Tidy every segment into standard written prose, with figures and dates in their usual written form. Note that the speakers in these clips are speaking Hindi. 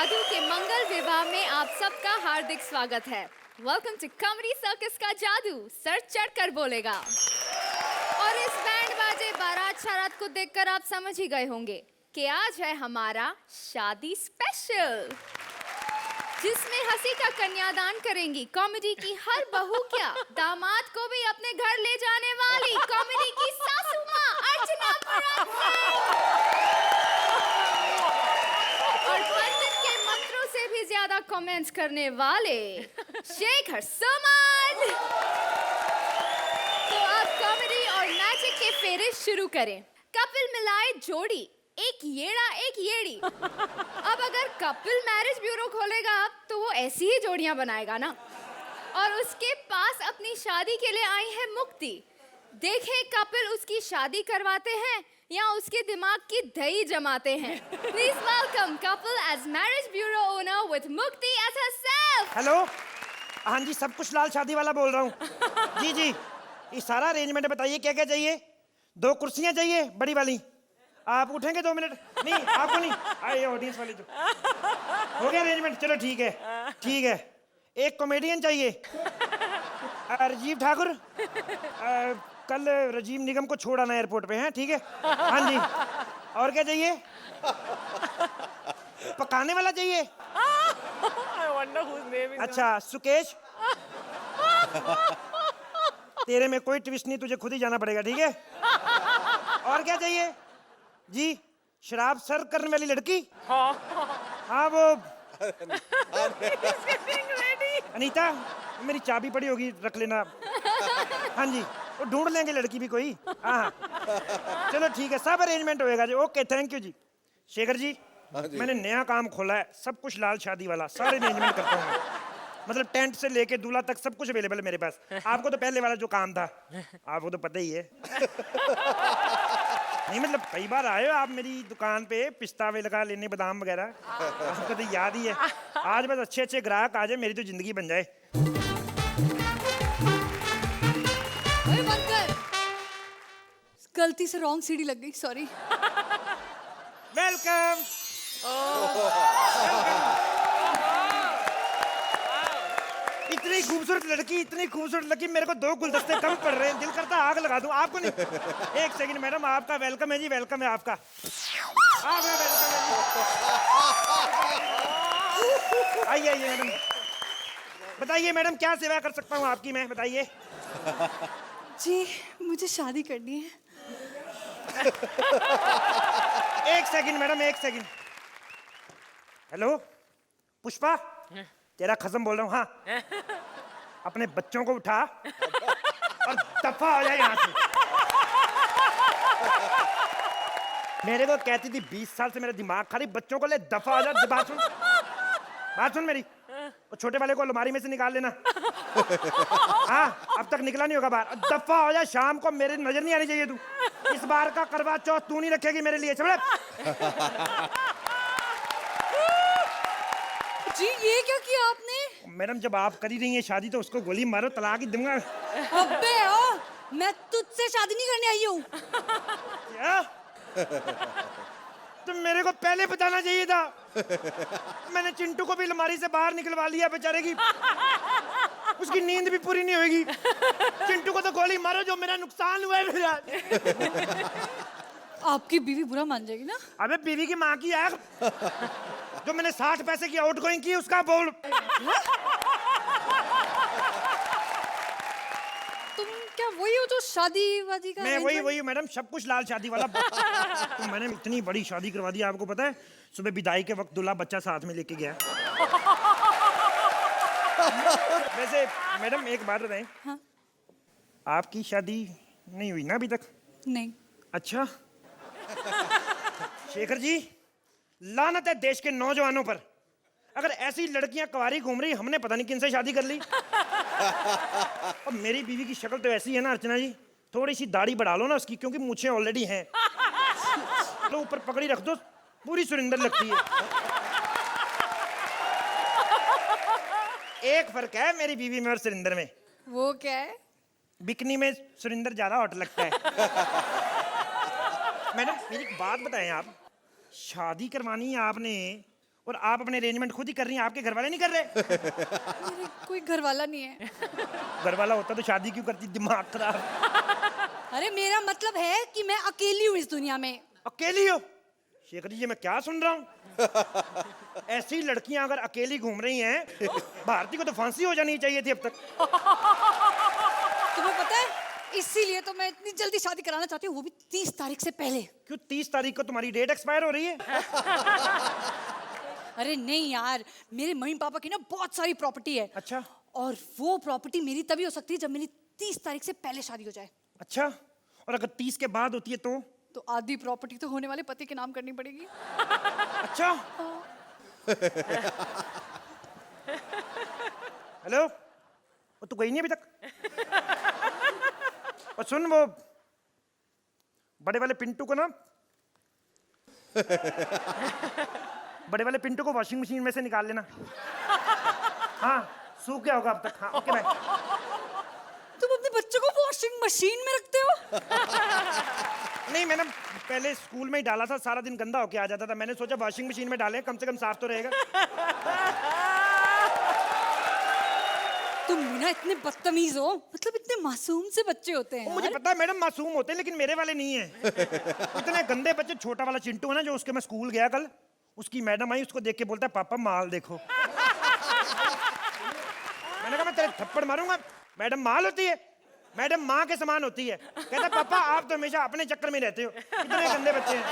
जादू के मंगल विवाह में आप सबका हार्दिक स्वागत है। वेलकम टू कॉमेडी सर्कस का जादू सर चढ़कर बोलेगा। और इस बैंड बाजे बारात शरात को देखकर आप समझ ही गए होंगे कि आज है हमारा शादी स्पेशल, जिसमें हंसी का कन्यादान करेंगी कॉमेडी की हर बहू, क्या दामाद को भी अपने घर ले जाने वाली कॉमेडी की सासू माँ अर्चना और पंडित के मंत्रों से भी ज्यादा कमेंट्स करने वाले शेखर सुमन। तो आप कॉमेडी और मैजिक के फेरे शुरू करें। कपिल मिलाए जोड़ी, एक येड़ा एक येड़ी। अब अगर कपिल मैरिज ब्यूरो खोलेगा तो वो ऐसी ही जोड़ियां बनाएगा ना। और उसके पास अपनी शादी के लिए आई है मुक्ति। देखें कपिल उसकी शादी करवाते हैं या उसके दिमाग की दही जमाते हैं। Please welcome Kapil as marriage bureau owner with Mukti as herself. Hello, हाँ जी, सब कुछ लाल शादी वाला बोल रहा हूँ। जी जी, ये सारा अरेंजमेंट बताइए क्या क्या चाहिए। 2 कुर्सियाँ चाहिए बड़ी वाली। आप उठेंगे 2 मिनट? नहीं आपको नहीं, आइए ऑडियंस वाले जो हो गया अरेंजमेंट। चलो ठीक है ठीक है। एक कॉमेडियन चाहिए, राजीव ठाकुर। कल राजीव निगम को छोड़ आना एयरपोर्ट पे, हैं ठीक है? हाँ जी। और क्या चाहिए? पकाने वाला चाहिए। अच्छा सुकेश। तेरे में कोई ट्विस्ट नहीं, तुझे खुद ही जाना पड़ेगा, ठीक है? और क्या चाहिए जी? शराब सर्व करने वाली लड़की। हाँ वो अनीता, मेरी चाबी पड़ी होगी, रख लेना। हाँ जी, वो ढूंढ लेंगे लड़की भी कोई। हाँ चलो ठीक है, सब अरेंजमेंट होएगा जी। ओके थैंक यू जी। शेखर जी, मैंने नया काम खोला है, सब कुछ लाल शादी वाला, सारे अरेंजमेंट करता हूँ मैं। मतलब टेंट से लेके दूल्हा तक सब कुछ अवेलेबल है मेरे पास। आपको तो पहले वाला जो काम था आपको तो पता ही है। नहीं मतलब कई बार आए हो आप मेरी दुकान पे पिस्ता वगैरह लेने, बादाम वगैरह, आपको तो याद ही है। आज बस अच्छे अच्छे ग्राहक आ जाए, मेरी तो जिंदगी बन जाए। गलती से रॉन्ग सीढ़ी लग गई, सॉरी। वेलकम। इतनी खूबसूरत लड़की, इतनी खूबसूरत लड़की, मेरे को 2 गुलदस्ते कम पड़ रहे हैं, दिल करता आग लगा दूं। आपको नहीं? एक सेकंड मैडम, आपका वेलकम है जी, वेलकम है आपका। आपका वेलकम है जी। आइए आइए मैडम। बताइए मैडम, क्या सेवा कर सकता हूँ आपकी मैं, बताइए। जी मुझे शादी करनी है। एक सेकंड मैडम, एक सेकंड। हेलो पुष्पा, तेरा खसम बोल रहा हूँ। हाँ, अपने बच्चों को उठा और दफा हो जाए यहाँ से। मेरे को कहती थी 20 साल से मेरा दिमाग खा रही, बच्चों को ले दफा हो जाए। बात सुन मेरी। वो छोटे वाले को अलमारी में से निकाल लेना। हाँ, अब तक निकला नहीं होगा बाहर। दफा हो जाए, शाम को मेरे नजर नहीं आनी चाहिए तू। इस बार का करवा चौथ तू नहीं रखेगी मेरे लिए। चल जी ये क्या किया आपने? मैडम, जब आप कर ही रही हैं शादी तो उसको गोली मारो, तलाक ही दूंगा। अबे ओ, मैं तुझसे शादी नहीं करने आई हूँ। क्या? तुम मेरे को पहले बताना चाहिए था। मैंने चिंटू को भी अलमारी से बाहर निकलवा लिया, बेचारे की उसकी नींद भी पूरी नहीं होगी। चिंटू को तो गोली मारो, जो मेरा नुकसान हुआ है मेरा। आपकी बीवी बुरा मान जाएगी ना? अबे बीवी की माँ की आग, जो मैंने 60 पैसे की आउटगोइंग की उसका बोल। तुम क्या वही हो जो शादी वादी का? मैं वही हूँ मैडम, सब कुछ लाल शादी वाला। तो मैंने इतनी बड़ी शादी करवा दी, आपको पता है सुबह विदाई के वक्त दूल्हा बच्चा साथ में लेके गया। वैसे मैडम एक बात बताएं। हाँ? आपकी शादी नहीं हुई ना अभी तक? नहीं। अच्छा। शेखर जी, लानत है देश के नौजवानों पर। अगर ऐसी लड़कियां कुंवारी घूम रही, हमने पता नहीं किन से शादी कर ली। और मेरी बीवी की शक्ल तो ऐसी है ना अर्चना जी, थोड़ी सी दाढ़ी बढ़ा लो ना उसकी, क्योंकि मुझे ऑलरेडी हैं। तो ऊपर पकड़ी रख दो, पूरी सुरिंदर लगती है। एक फर्क है मेरी बीवी में और सुरिंदर में। वो क्या है? बिकनी में सुरिंदर ज्यादा हॉट लगता है। मैडम मेरी एक बात बताएं, आप शादी करवानी है आपने, और आप अपने अरेंजमेंट खुद ही कर रही हैं, आपके घर वाले नहीं कर रहे? मेरे कोई घर वाला नहीं है। घर वाला होता तो शादी क्यों करती, दिमाग खराब। अरे मेरा मतलब है कि मैं अकेली हूँ इस दुनिया में। अकेली हो? शेखर जी, ये मैं क्या सुन रहा हूँ? ऐसी लड़कियां अगर अकेली घूम रही हैं, भारती को तो फांसी हो जानी चाहिए थी अब तक। तुम्हें पता है, इसीलिए तो मैं इतनी जल्दी शादी कराना चाहती हूँ, वो भी 30 तारीख से पहले। क्यों 30 तारीख को तुम्हारी डेट एक्सपायर हो रही है? अरे नहीं यार, मेरे मम्मी पापा की ना बहुत सारी प्रॉपर्टी है। अच्छा। और वो प्रॉपर्टी मेरी तभी हो सकती है जब मेरी 30 तारीख से पहले शादी हो जाए। अच्छा, और अगर 30 के बाद होती है तो आधी प्रॉपर्टी तो होने वाले पति के नाम करनी पड़ेगी। अच्छा। हेलो, वो तू गई नहीं अभी तक? और सुन, वो बड़े वाले पिंटू को ना बड़े वाले पिंटू को वॉशिंग मशीन में से निकाल लेना। हाँ, सूख गया होगा अब तक। हाँ, ओके बाय। तुम अपने बच्चों को वॉशिंग मशीन में रखते हो? नहीं मैडम, पहले स्कूल में ही डाला था, सारा दिन गंदा होके आ जाता था, मैंने सोचा वॉशिंग मशीन में डालें, कम से कम साफ तो रहेगा। तुम ना इतने बदतमीज हो, मतलब इतने मासूम से बच्चे होते हैं। मुझे पता है मैडम, मासूम होते हैं, लेकिन मेरे वाले नहीं है। इतने गंदे बच्चे। छोटा वाला चिंटू है ना, जो उसके मैं स्कूल गया कल, उसकी मैडम आई, उसको देख के बोलता है पापा माल देखो। मैंने कहा मैं तेरे थप्पड़ मारूंगा। मैडम माल होती है? मैडम माँ के समान होती है। कहता पापा आप तो हमेशा अपने चक्कर में रहते हो। इतने गंदे बच्चे हैं।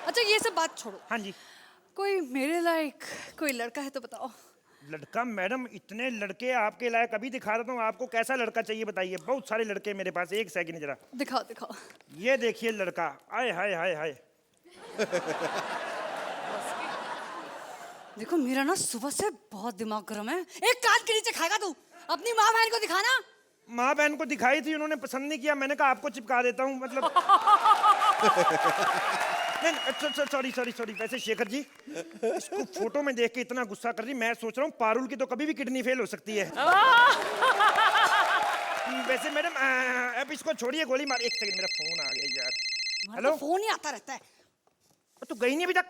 अच्छा ये सब बात छोड़ो। हाँ जी। कोई मेरे लायक कोई लड़का है तो बताओ। लड़का? मैडम इतने लड़के आपके लायक अभी दिखा देता हूँ आपको। कैसा लड़का चाहिए बताइए? बहुत सारे लड़के मेरे पास। एक सेकंड जरा दिखाओ दिखाओ। ये देखिए लड़का। आय हाय हाय हाय। देखो मेरा ना सुबह से बहुत दिमाग गर्म है। एक कान के नीचे खाएगा तू? अपनी माँ बहन को दिखाना। माँ बहन को दिखाई थी, उन्होंने पसंद नहीं किया। मैंने कहा आपको चिपका देता हूँ, मतलब। Sorry sorry sorry. वैसे शेखर जी, इसको फोटो में देख के इतना गुस्सा कर रही, मैं सोच रहा हूँ पारुल की तो कभी भी किडनी फेल हो सकती है। वैसे मैडम अब इसको छोड़िए, गोली मार। एक सेकंड, मेरा फोन आ गया यार। हेलो, फोन ही आता रहता है। तू गई नहीं अभी तक?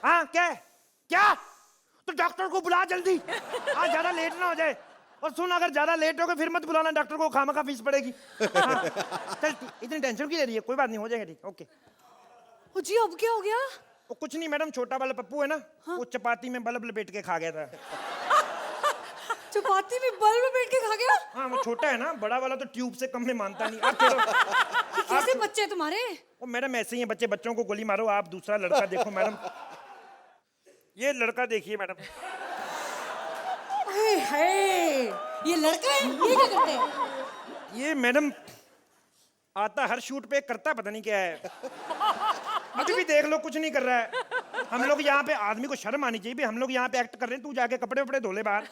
हाँ क्या है? क्या? तो डॉक्टर को बुला जल्दी, आज ज्यादा लेट ना हो जाए। और सुन, अगर ज्यादा लेट हो गए फिर मत बुलाना डॉक्टर को, खामखा फीस पड़ेगी। हाँ। चल इतनी टेंशन क्यों ले रही है? कोई बात नहीं, हो जाएगा ठीक। ओके। ओ जी, अब क्या हो गया? वो कुछ नहीं मैडम, छोटा वाला पप्पू है ना, हाँ? वो चपाती में बल्ब लपेट के खा गया था। चपाती में बल्ब लपेट के खा गया? हाँ, वो छोटा है ना, बड़ा वाला तो ट्यूब से कम में मानता नहीं। आप छोड़ो। कैसे बच्चे तुम्हारे? वो मैडम ऐसे ही है बच्चे, बच्चों को गोली मारो। आप दूसरा लड़का देखो मैडम। ये लड़का देखिए मैडम। ये लड़का है? ये क्या करते हैं? ये मैडम आता हर शूट पे, करता पता नहीं क्या है। अभी भी देख लो, कुछ नहीं कर रहा है। हम लोग यहाँ पे, आदमी को शर्म आनी चाहिए भी, हम लोग यहाँ पे एक्ट कर रहे हैं, तू जाके कपड़े वपड़े धो ले बाहर।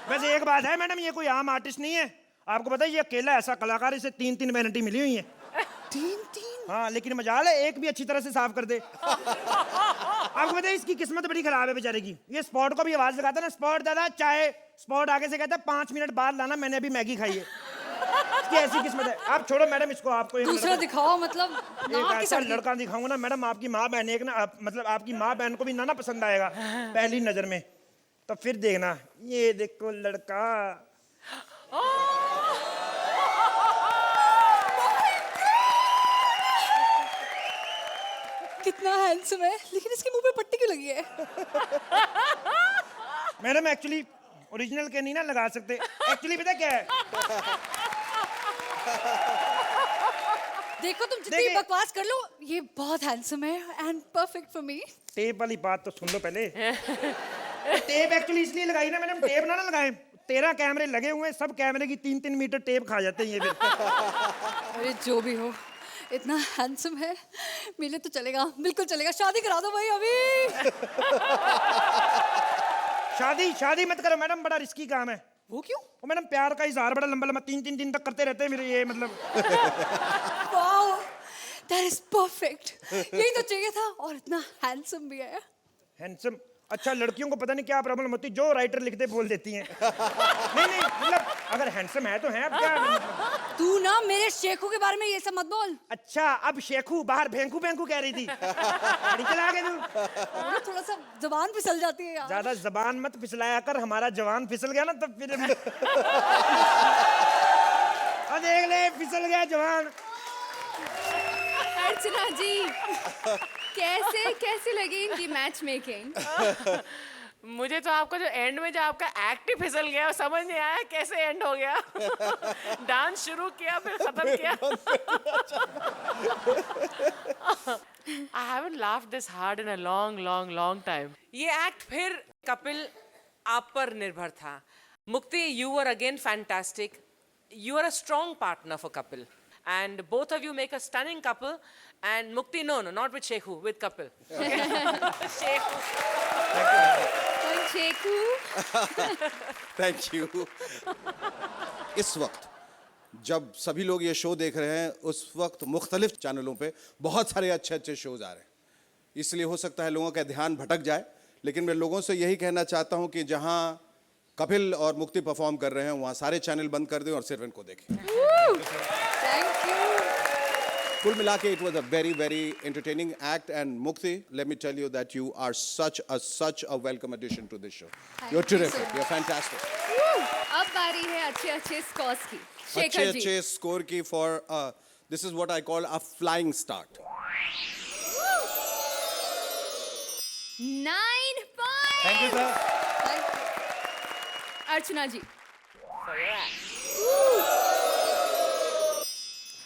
वैसे एक बात है मैडम, ये कोई आम आर्टिस्ट नहीं है। आपको पता है ये अकेला ऐसा कलाकार, इसे 3-3 वैनिटी मिली हुई है। 3-3? हाँ, लेकिन मजाल है एक भी अच्छी तरह से साफ कर दे। आपको पता है इसकी किस्मत बड़ी खराब है बेचारे की। ये स्पॉट को भी आवाज लगाता है ना, स्पॉट दादा चाय। स्पॉट आगे से कहता है 5 मिनट बाद लाना, मैंने अभी मैगी खाई है। इसकी ऐसी किस्मत है। आप छोड़ो मैडम इसको, आपको एक दूसरा दिखाओ, मतलब एक ऐसा लड़का दिखाऊंगा ना मैडम, आपकी माँ बहन एक ना, मतलब आपकी माँ बहन को भी ना पसंद आएगा पहली नजर में। तो फिर देखना, ये देखो लड़का। कितना हैंडसम है, लेकिन इसके मुंह पे पट्टी क्यों लगी है? मैडम एक्चुअली ओरिजिनल के नहीं ना लगा सकते। एक्चुअली पता क्या है, देखो तुम जितनी बकवास कर लो, ये बहुत हैंडसम है and perfect for me. Tape वाली बात तो सुन लो पहले। टेप एक्चुअली इसलिए लगाई ना मैडम, टेप ना लगाए। 13 कैमरे लगे हुए हैं, सब कैमरे की 3-3 मीटर टेप खा जाते हैं ये फिर। अरे जो भी हो, इतना हैंडसम है, मिले तो चलेगा, बिल्कुल चलेगा। शादी करा दो भाई अभी। शादी मत करो मैडम, बड़ा रिस्की काम है। वो क्यों? वो मैडम प्यार का इजहार बड़ा लंबा 3-3 दिन तक करते रहते हैं फिर ये, मतलब। Wow, that is perfect. यही तो चाहिए था, और इतना हैंडसम भी है। हैंडसम? अच्छा, लड़कियों को पता नहीं क्या प्रॉब्लम होती, जो राइटर लिखते बोल देती हैं। नहीं नहीं, मतलब अगर हैंडसम है तो है, अब क्या मतलब? तू ना मेरे शेखू के बारे में ये सब मत बोल। अच्छा, अब शेखू बाहर भेंकू भेंकू कह रही थी। बड़ी चला गए तू। थोड़ा सा जबान फिसल जाती है यार। ज्यादा जबान मत फिसलाया कर, हमारा जवान फिसल गया ना तब फिर अब देख ले, फिसल गया जवान। अर्चना जी, कैसे कैसे लगी इनकी मैच मेकिंग? मुझे तो आपका जो एंड में जो आपका एक्ट ही फिसल गया, समझ नहीं आया कैसे एंड हो गया। डांस शुरू किया फिर खत्म किया। I haven't laughed this hard in a long time. ये एक्ट फिर कपिल आप पर निर्भर था। मुक्ति, you were again fantastic. You are a strong partner for Kapil. And both of you make a stunning couple. And Mukti, no, not with Shekhu, with Kapil. Shekhu. Shekhu, thank you. इस वक्त जब सभी लोग ये शो देख रहे हैं, उस वक्त मुख्तलिफ चैनलों पे बहुत सारे अच्छे अच्छे शोज आ रहे हैं, इसलिए हो सकता है लोगों का ध्यान भटक जाए, लेकिन मैं लोगों से यही कहना चाहता हूं कि जहां कपिल और मुक्ति परफॉर्म कर रहे हैं वहां सारे चैनल बंद कर दें और सिर्फ इनको देखें। Thank you. कुल मिला के it was a very entertaining act, and Mukti, let me tell you that you are such a welcome addition to this show. You're terrific. You're fantastic. अब बारी है अच्छे अच्छे स्कोर्स की। शेखर जी, अच्छे स्कोर की for this is what I call a flying start. 9 points। Thank you sir. Archana ji, For your act.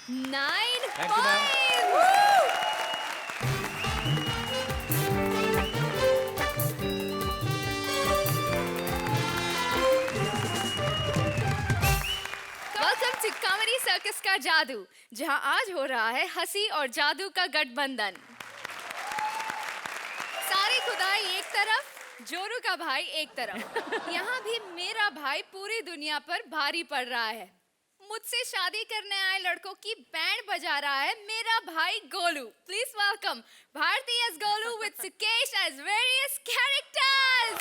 9 Thank you, ma'am. points। Welcome to comedy circus का जादू, जहां आज हो रहा है हंसी और जादू का गठबंधन। सारी खुदाई एक तरफ, जोरू का भाई एक तरफ। यहाँ भी मेरा भाई पूरी दुनिया पर भारी पड़ रहा है। मुझसे शादी करने आए लड़कों की बैंड बजा रहा है मेरा भाई Golu. Please welcome Bharti as Golu with Sukesh as various characters.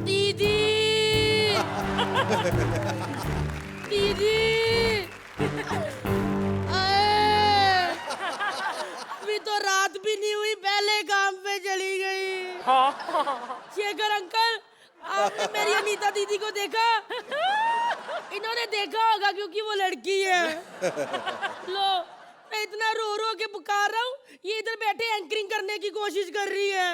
दीदी दीदी अभी तो रात भी नहीं हुई, पहले काम पे चली गई। शेखर अंकल, आपने मेरी अनीता दीदी को देखा? इन्होंने देखा होगा क्योंकि वो लड़की है। लो, मैं इतना रो रो के पुकार रहा हूँ, ये इधर बैठे एंकरिंग करने की कोशिश कर रही है।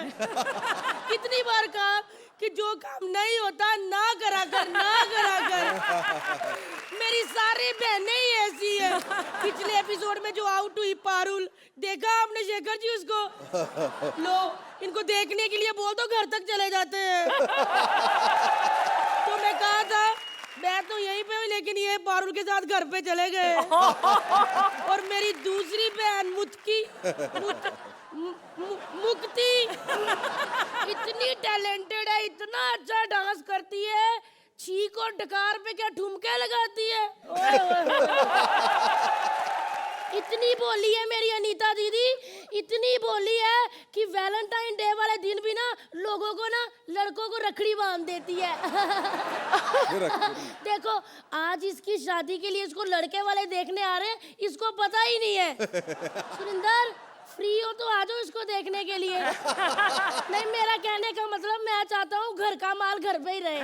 कितनी बार कहा कि जो काम नहीं होता ना करा कर, ना करा कर। मेरी सारी बहनें ही ऐसी है। पिछले एपिसोड में जो आउट हुई पारुल, देखा आपने शेखर जी उसको? लो, इनको देखने के लिए बोल दो घर तक चले जाते हैं। तो मैं कहा था मैं तो यहीं पे हूँ, लेकिन ये पारुल के साथ घर पे चले गए। और मेरी दूसरी बहन मुक्ति इतनी टैलेंटेड है, इतना अच्छा डांस करती है, छीक और डकार पे क्या ठुमके लगाती है। ओए ओए। इतनी बोली है मेरी अनीता दीदी, इतनी बोली है कि वैलेंटाइन डे वाले दिन भी ना लोगों को ना लड़कों को रखड़ी बांध देती है। देखो, आज इसकी शादी के लिए इसको लड़के वाले देखने आ रहे हैं, इसको पता ही नहीं है। सुरिंदर, फ्री हो तो आ जाओ इसको देखने के लिए। नहीं, मेरा कहने का मतलब मैं चाहता हूँ घर का माल घर पे ही रहे।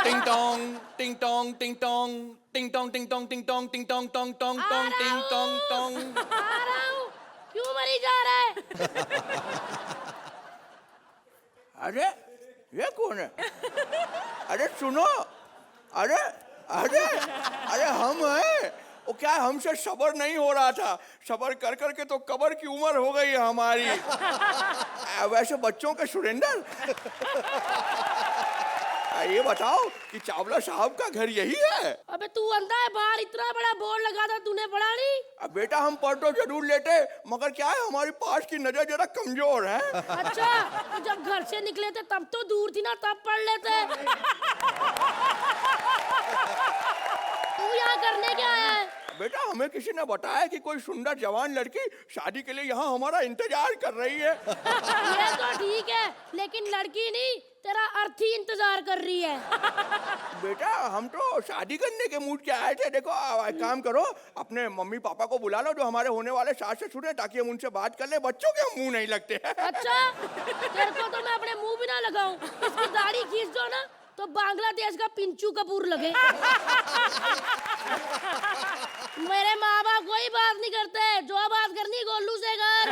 टिंग टोंग टिंग टोंग टिंग टोंग टिंग टोंग टिंग टोंग टिंग टोंग टिंग टोंग टोंग टोंग टोंग टिंग टोंग टोंग। आ रहा हूँ, क्यों मरी जा रहा है? अरे ये कौन है? अरे सुनो, अरे अरे अरे हम हैं। वो क्या, हमसे सबर नहीं हो रहा था, सबर कर कर के तो कबर की उम्र हो गई है हमारी। वैसे बच्चों के सुरेंदर, ये बताओ कि चावला साहब का घर यही है? अबे तू अंधा है, बाहर इतना बड़ा बोर्ड लगा था, तूने पढ़ा नहीं? अब बेटा हम पढ़ तो जरूर लेते, मगर क्या है हमारी पास की नजर जरा कमजोर है। अच्छा, तो जब घर से निकले थे तब तो दूर थी ना, तब पढ़ लेते। तू यहाँ करने क्या आया है? बेटा हमें किसी ने बताया कि कोई सुंदर जवान लड़की शादी के लिए यहाँ हमारा इंतजार कर रही है। ये तो ठीक है, लेकिन लड़की नहीं, तेरा अर्थी इंतजार कर रही है। बेटा हम तो शादी करने के मूड के आए थे। देखो एक काम करो, अपने मम्मी पापा को बुला लो जो हमारे होने वाले सास ससुर हैं, ताकि हम उनसे बात कर ले। बच्चों के मुंह नहीं लगते। अच्छा, तेरे को तो मैं अपने मुंह भी ना लगाऊं, इसकी दाढ़ी खींच दो ना तो बांग्लादेश का पिंचू कपूर लगे। मेरे माँ बाप कोई बात नहीं करते, जो बात करनी गोलू से कर।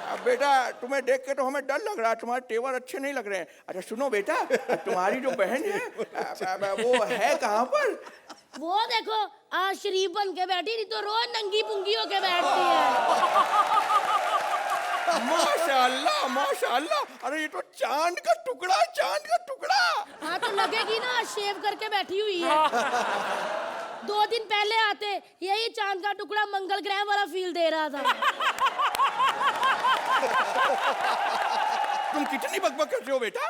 अब बेटा तुम्हें देख के तो हमें डर लग रहा है, तुम्हारे तेवर अच्छे नहीं लग रहे हैं। अच्छा सुनो बेटा, तुम्हारी जो बहन है वो है कहाँ पर? वो देखो आज शरीफ बन के बैठी, नहीं तो रोज नंगी पुंगी होके बैठती है। माशाअल्लाह माशाअल्लाह, अरे ये तो चांद का टुकड़ा, चांद का टुकड़ा। हाँ तो लगेगी ना, शेव करके बैठी हुई है। 2 दिन पहले आते यही चांद का टुकड़ा मंगल ग्रह वाला फील दे रहा था। तुम कितनी बकबक करते हो बेटा।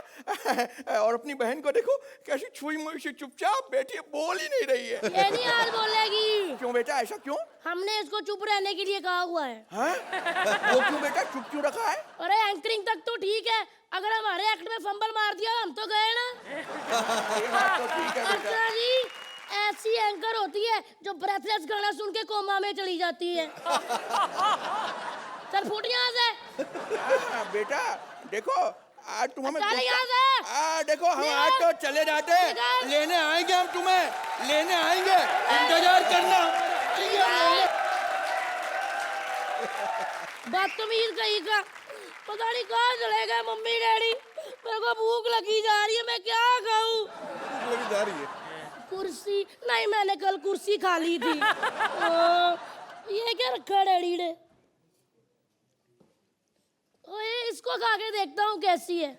और अपनी बहन को देखो कैसी छुई मुई से चुपचाप बैठी है, बोल ही नहीं रही है। ये नहीं आज बोलेगी। क्यों बेटा, ऐसा क्यों? हमने इसको चुप रहने के लिए कहा हुआ है। हाँ? वो क्यों बेटा, चुप क्यों रखा है? अरे एंकरिंग तक तो ठीक है, अगर हमारे एक्ट में फंबल मार दिया हम तो गए ना। ये बात तो ठीक है बेटा। अच्छा जी, ऐसी एंकर होती है जो ब्रेथलेस गाना सुन के कोमा में चली जाती है। चल फूट यहाँ से। बेटा देखो आज तुम हमें चल यहाँ से। देखो हम आज तो चले जाते हैं, लेने आएंगे हम तुम्हें, लेने आएंगे, इंतजार करना। बदतमीज कहीं का, पता नहीं कहाँ चले गए मम्मी डैडी। मेरे को भूख लगी जा रही है, मैं क्या खाऊं? लगी जा रही है। कुर्सी नहीं, मैंने कल कुर्सी खा ली थी। ये क्या रखा डैडी ने? ओए इसको खा के देखता हूँ कैसी है।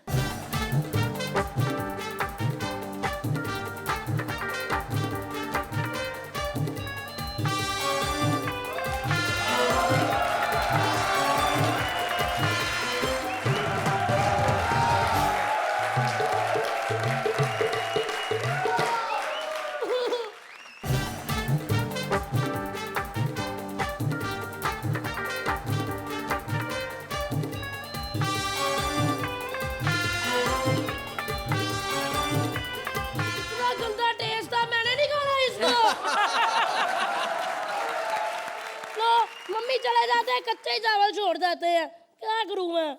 चले जाते हैं, कच्चे ही चावल छोड़ देते हैं, क्या करूं मैं?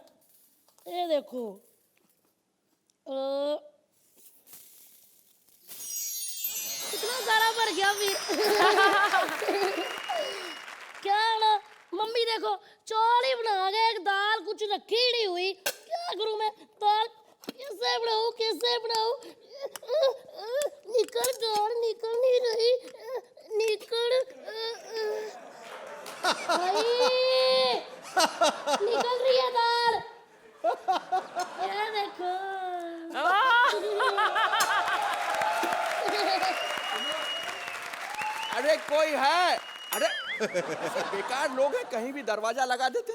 ये देखो इतना सारा भर गया फिर। क्या ना मम्मी देखो चौल ही बना गए, एक दाल कुछ रखी ही नहीं हुई, क्या करूं मैं? दाल कैसे बनाऊं, कैसे बनाऊं? निकल दाल निकल नहीं रही, निकल निकल रही है दाल। ये देखो अरे कोई है? अरे बेकार लोग हैं, कहीं भी दरवाजा लगा देते।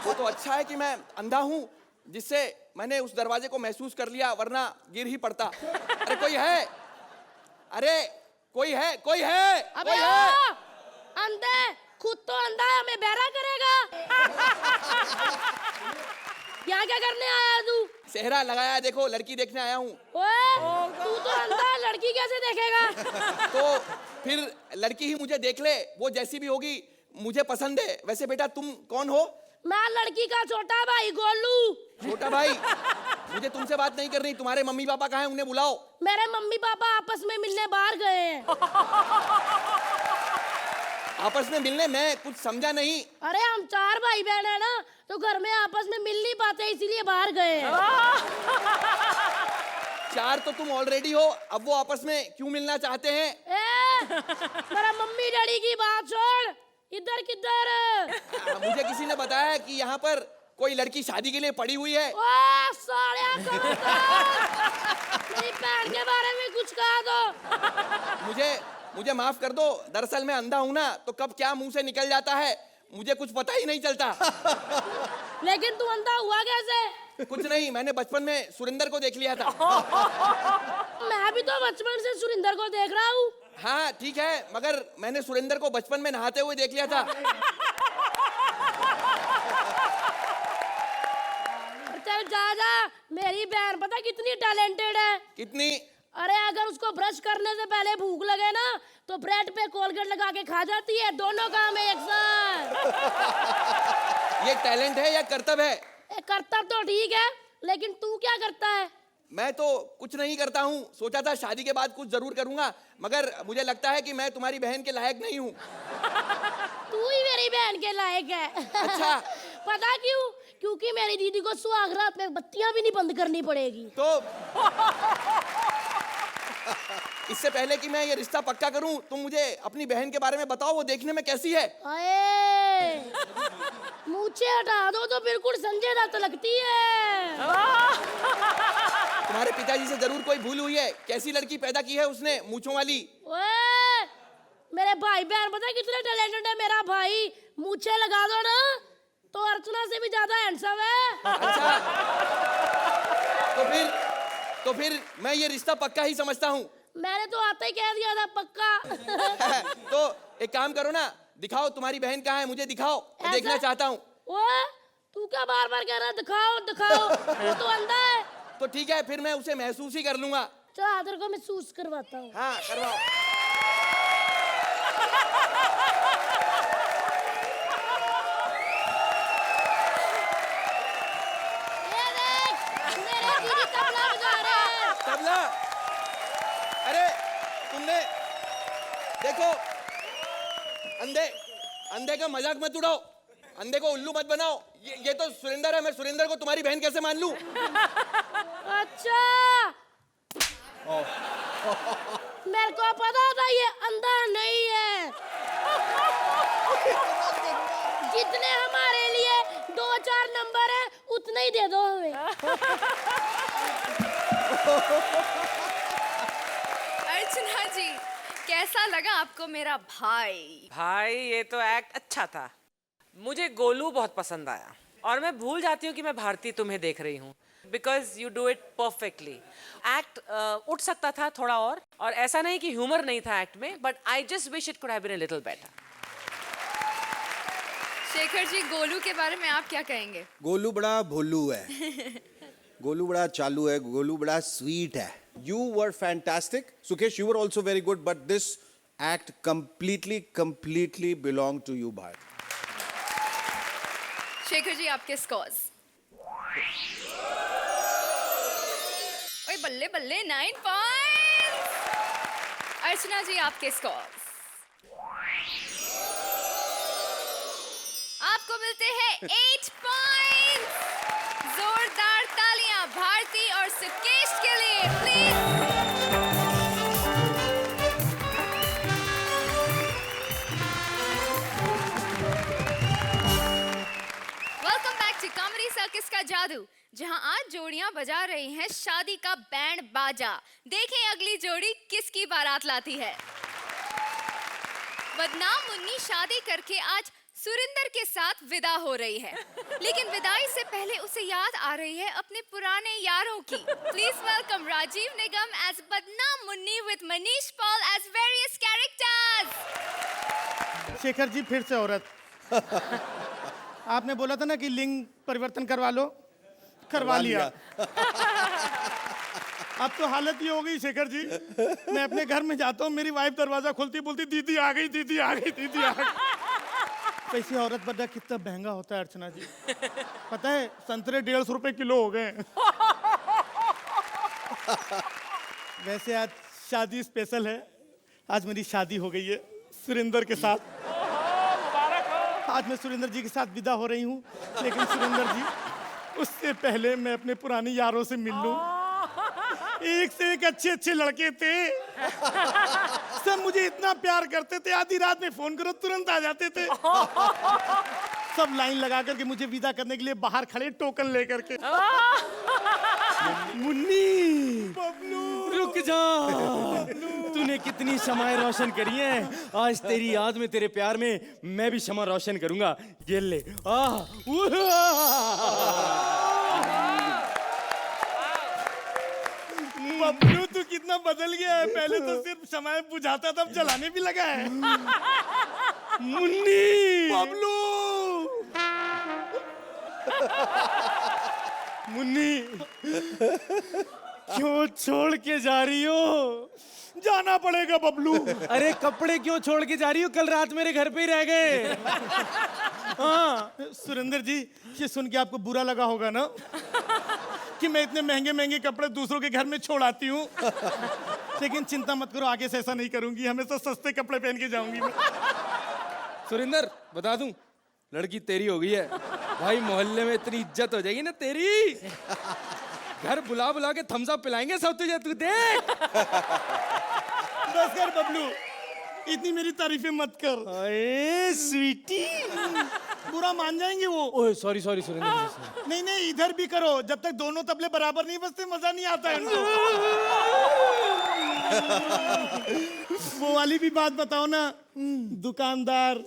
वो तो अच्छा है कि मैं अंधा हूँ, जिससे मैंने उस दरवाजे को महसूस कर लिया, वरना गिर ही पड़ता। अरे कोई है? अरे कोई है? कोई है? अबे कोई है? अंधे, खुद तो अंधा है, हमें बहरा करेगा। यहाँ क्या करने आया तू? सेहरा लगाया, देखो लड़की देखने आया हूँ। तू तो अंधा है, लड़की कैसे देखेगा? तो फिर लड़की ही मुझे देख ले, वो जैसी भी होगी मुझे पसंद है। वैसे बेटा तुम कौन हो? मैं लड़की का छोटा भाई गोलू। छोटा भाई? मुझे तुमसे बात नहीं करनी। तुम्हारे मम्मी पापा कहाँ हैं, उन्हें बुलाओ। मेरे मम्मी पापा आपस में मिलने बाहर गए हैं। आपस में मिलने? मैं कुछ समझा नहीं। अरे हम 4 भाई बहन है ना, तो घर में आपस में मिल नहीं पाते, इसीलिए बाहर गए हैं। 4 तो तुम ऑलरेडी हो, अब वो आपस में क्यों मिलना चाहते हैं? मेरा मम्मी डैडी की बात छोड़, इधर किधर? मुझे किसी ने बताया कि यहाँ पर कोई लड़की शादी के लिए पड़ी हुई है। मेरी बहन के बारे में कुछ कहा तो। मुझे माफ कर दो, दरअसल मैं अंधा हूँ ना, तो कब क्या मुंह से निकल जाता है मुझे कुछ पता ही नहीं चलता। लेकिन तू अंधा हुआ कैसे? कुछ नहीं, मैंने बचपन में सुरिंदर को देख लिया था। मैं भी तो बचपन से सुरिंदर को देख रहा हूँ। हाँ ठीक है, मगर मैंने सुरेंद्र को बचपन में नहाते हुए देख लिया था। चल जा जा, मेरी बहन पता कितनी टैलेंटेड है। कितनी? अरे अगर उसको ब्रश करने से पहले भूख लगे ना तो ब्रेड पे कोलगेट लगा के खा जाती है। दोनों काम है एक साथ। ये टैलेंट है या कर्तव्य है? कर्तव्य तो ठीक है, लेकिन तू क्या करता है? मैं तो कुछ नहीं करता हूँ। सोचा था शादी के बाद कुछ जरूर करूंगा, मगर मुझे लगता है कि मैं तुम्हारी बहन के लायक नहीं हूँ। तू ही मेरी बहन के लायक है। अच्छा। पता क्यों? क्योंकि मेरी दीदी को सुहाग रात में बत्तियां भी नहीं बंद करनी पड़ेगी। तो इससे पहले कि मैं ये रिश्ता पक्का करूं, तुम मुझे अपनी बहन के बारे में बताओ, वो देखने में कैसी है? अये, मूछें हटा दो तो बिल्कुल संजय दत्त लगती है। तुम्हारे पिताजी से जरूर कोई भूल हुई है। कैसी लड़की पैदा की है उसने, मूंछों वाली? ओए, मेरे भाई बहन पता है कितने टैलेंटेड है मेरा भाई। मूछें लगा दो ना तो अर्चना से भी ज्यादा हैंडसम है। अच्छा, तो फिर मैं ये रिश्ता पक्का ही समझता हूँ। मैंने तो आते ही कह दिया था पक्का। तो एक काम करो ना, दिखाओ तुम्हारी बहन कहाँ है, मुझे दिखाओ, मैं ऐसा? देखना चाहता हूँ। ओए, तू क्या बार बार कह रहा है दिखाओ दिखाओ? वो तो अंधा है। तो ठीक है, फिर मैं उसे महसूस ही कर लूंगा। चल आदर को महसूस करवाता हूँ। हाँ करवाओ। ये देख, मेरे दीदी तबला बजा रहे हैं। तबला? अरे तुमने देखो, अंधे का मजाक मत उड़ाओ, अंधे को उल्लू मत बनाओ। ये तो सुरेंद्र है, मैं सुरेंद्र को तुम्हारी बहन कैसे मान लूं? अच्छा, मेरे को पता था ये अंधा नहीं है। जितने हमारे लिए 2-4 नंबर है उतने ही दे दो हमें। अर्चना जी, कैसा लगा आपको मेरा भाई? भाई ये तो एक्ट अच्छा था। मुझे गोलू बहुत पसंद आया और मैं भूल जाती हूँ कि मैं भारती तुम्हें देख रही हूँ, because you do it perfectly. Act उठ सकता था थोड़ा और ऐसा नहीं कि ह्यूमर नहीं था एक्ट में, but I just wish it could have been a little better. Shekhar ji, Golu के बारे में आप क्या कहेंगे? गोलू बड़ा भोलू है, गोलू बड़ा चालू है, गोलू बड़ा स्वीट है। You were fantastic. Sukesh, you were also very good, but this act completely belonged to you, Bharat. Shekhar ji, आपके स्कोर्स? ओए बल्ले बल्ले, 9 पॉइंट्स। अर्चना जी, आपके स्कोर्स? आपको मिलते हैं 8 पॉइंट्स। जोरदार तालियां भारती और सुकेश के लिए, please. Welcome back to comedy circus का जादू, जहां आज जोड़ियां बजा रही हैं शादी का बैंड बाजा। देखें अगली जोड़ी किसकी बारात लाती है। बदनाम मुन्नी शादी करके आज सुरिंदर के साथ विदा हो रही है, लेकिन विदाई से पहले उसे याद आ रही है अपने पुराने यारों की। Please welcome Rajiv Nigam as Badnaam Munni with Manish Paul as various characters. Shekhar ji, फिर से औरत। आपने बोला था ना कि लिंग परिवर्तन करवा लो, करवा लिया। अब तो हालत ये हो गई शेखर जी, मैं अपने घर में जाता हूँ, मेरी वाइफ दरवाजा खोलती बोलती दीदी आ गई, दीदी आ गई, दीदी आ गई। कैसी औरत बनना कितना महंगा होता है अर्चना जी, पता है? संतरे 150 रुपए किलो हो गए। वैसे आज शादी स्पेशल है, आज मेरी शादी हो गई है सुरेंद्र के साथ। आज मैं सुरेंद्र जी के साथ विदा हो रही हूँ, लेकिन सुरेंद्र जी, उससे पहले मैं अपने पुराने यारों से मिल लूं। एक से एक अच्छे अच्छे लड़के थे, सब मुझे इतना प्यार करते थे, आधी रात में फोन करो तुरंत आ जाते थे। सब लाइन लगा करके मुझे विदा करने के लिए बाहर खड़े, टोकन लेकर के। मुन्नी, रुक जा, तूने कितनी शमाएं रोशन करी हैं। आज तेरी याद में, तेरे प्यार में मैं भी शमा रोशन करूंगा। ये ले। बबलू तू कितना बदल गया है, पहले तो सिर्फ समय बुझाता था, अब जलाने भी लगा है। मुन्नी बबलू मुन्नी क्यों छोड़ के जा रही हो? जाना पड़ेगा बबलू। अरे कपड़े क्यों छोड़ के जा रही हो? कल रात मेरे घर पे ही रह गए। हाँ सुरेंद्र जी, ये सुन के आपको बुरा लगा होगा ना कि मैं इतने महंगे महंगे कपड़े दूसरों के घर में छोड़ आती हूँ, लेकिन चिंता मत करो, आगे से ऐसा नहीं करूंगी, हमेशा सस्ते कपड़े पहन के जाऊंगी मैं। सुरेंद्र बता दूं, लड़की तेरी हो गई है भाई, मोहल्ले में इतनी इज्जत हो जाएगी ना तेरी, घर बुला बुला के थम्स अप पिलाएंगे सब तुझे, तू देख। बस कर बबलू, इतनी मेरी तारीफें मत कर। अरे स्वीटी, बुरा मान जाएंगे वो। ओए सॉरी सॉरी सुरेंद्र जी, sorry। नहीं नहीं, इधर भी करो, जब तक दोनों तबले बराबर नहीं बजते मजा नहीं आता है इनको। वो वाली भी बात बताओ ना, दुकानदार,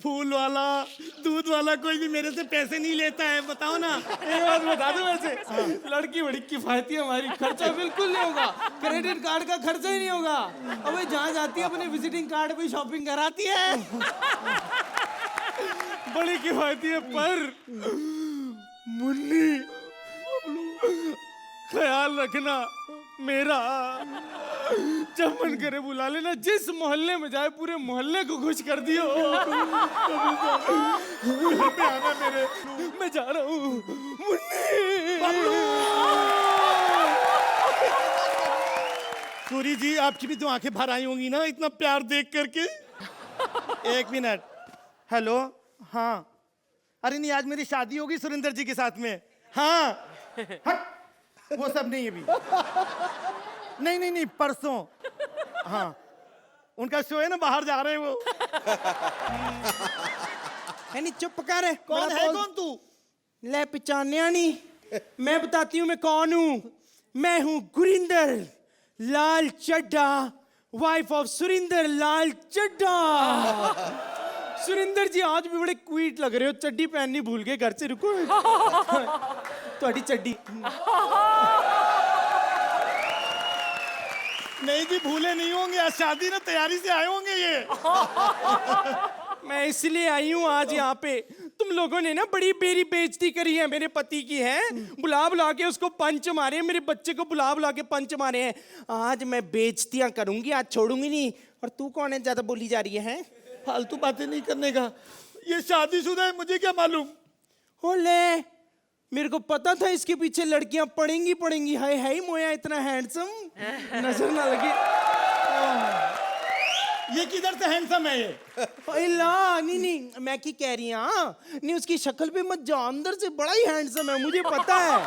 फूल वाला, दूध वाला कोई भी मेरे से पैसे नहीं लेता है, बताओ ना। एक बात बता दूं, वैसे लड़की बड़ी किफायती है हमारी, खर्चा बिल्कुल नहीं होगा, क्रेडिट कार्ड का खर्चा ही नहीं होगा। अब जहाँ जाती है अपने विजिटिंग कार्ड पे शॉपिंग कराती है। बड़ी किफायती है। पर मुन्नी ख्याल रखना मेरा, जब मन करे बुला लेना, जिस मोहल्ले में जाए पूरे मोहल्ले को खुश कर दियो। घर पे आना मेरे, मैं जा रहा हूँ। सूरी जी, आपकी भी तो आंखें भर आई होंगी ना इतना प्यार देख करके। एक मिनट, हेलो, हाँ, अरे नहीं, आज मेरी शादी होगी सुरेंद्र जी के साथ में। हाँ हट, वो सब नहीं अभी, नहीं नहीं नहीं, परसों। हाँ, उनका शो है ना, बाहर जा रहे हैं वो। नहीं चुप कर, कौन है, कौन तू? ले पहचानिया नहीं, मैं बताती हूँ मैं कौन हूँ। मैं हूँ गुरिंदर लाल चड्ढा, वाइफ ऑफ सुरिंदर लाल चड्ढा। सुरिंदर जी आज भी बड़े क्वीट लग रहे हो, चड्डी पहननी भूल गए घर से, रुको। थोड़ी चड्डी नहीं जी, भूले नहीं होंगे, आज शादी ना तैयारी से आए होंगे ये। मैं इसलिए आई हूँ आज यहाँ पे, तुम लोगों ने ना बड़ी बेरी बेइज्जती करी है मेरे पति की, है बुला बुला के उसको पंच मारे हैं, मेरे बच्चे को बुला बुला के पंच मारे हैं। आज मैं बेइज्जतियां करूंगी, आज छोड़ूंगी नहीं। और तू कौन है ज्यादा बोली जा रही है? फालतू बातें नहीं करने का, ये शादीशुदा है, मुझे क्या मालूम। हो ले, मेरे को पता था इसके पीछे लड़कियां पड़ेंगी पड़ेंगी। हाय हाय मोया इतना हैंडसम, नजर ना लगे। ये किधर से हैंडसम है ये? ला नहीं नहीं, मैं की कह रही हूँ, नहीं उसकी शक्ल पे मत जाओ, अंदर से बड़ा ही हैंडसम है, मुझे पता है।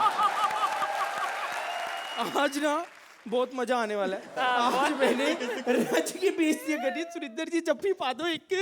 आज ना बहुत मजा आने वाला है। आज मैंने रज की बेइज्जती करी। सुरिंदर जी जब भी पा दो एक।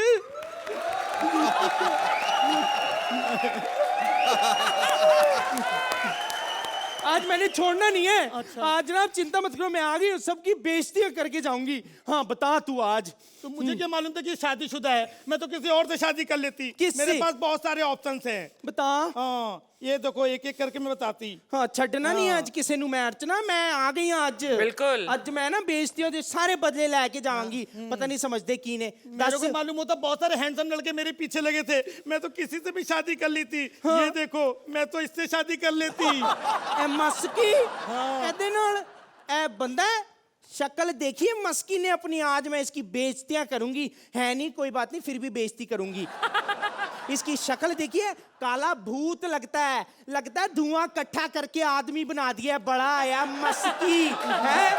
आज मैंने छोड़ना नहीं है। अच्छा। आज ना आप चिंता मत करो, मैं आ गई हूँ, सबकी बेइज्जती करके जाऊंगी। हाँ बता तू आज। तो मुझे क्या मालूम था कि शादीशुदा है, मैं तो किसी और से शादी कर लेती। किससे? मेरे पास बहुत सारे ऑप्शंस हैं। बता। हाँ, ये देखो एक एक करके मैं बताती। हाँ छड़ना नहीं आज किसी नु। मैं अर्चना, मैं आ गई हूँ आज। बिल्कुल। आज मैं ना बेइज्जतियों दे सारे बदले लेके जाऊंगी। पता नहीं समझते की ने। मेरे को मालूम होता, बहुत सारे हैंडसम लड़के मेरे पीछे लगे थे, मैं तो किसी से भी शादी कर ली थी। हाँ। ये देखो, मैं तो इससे शादी कर लेती। ए मस्की, एदे नाल ए बंदा शक्ल देखिए मस्की ने अपनी, आज मैं इसकी बेइज्जतियां करूंगी। है नहीं कोई बात नहीं, फिर भी बेइज्जती करूंगी। इसकी शक्ल देखिए, काला भूत लगता है, लगता है धुआं इकट्ठा करके आदमी बना दिया, बड़ा आया मस्की है।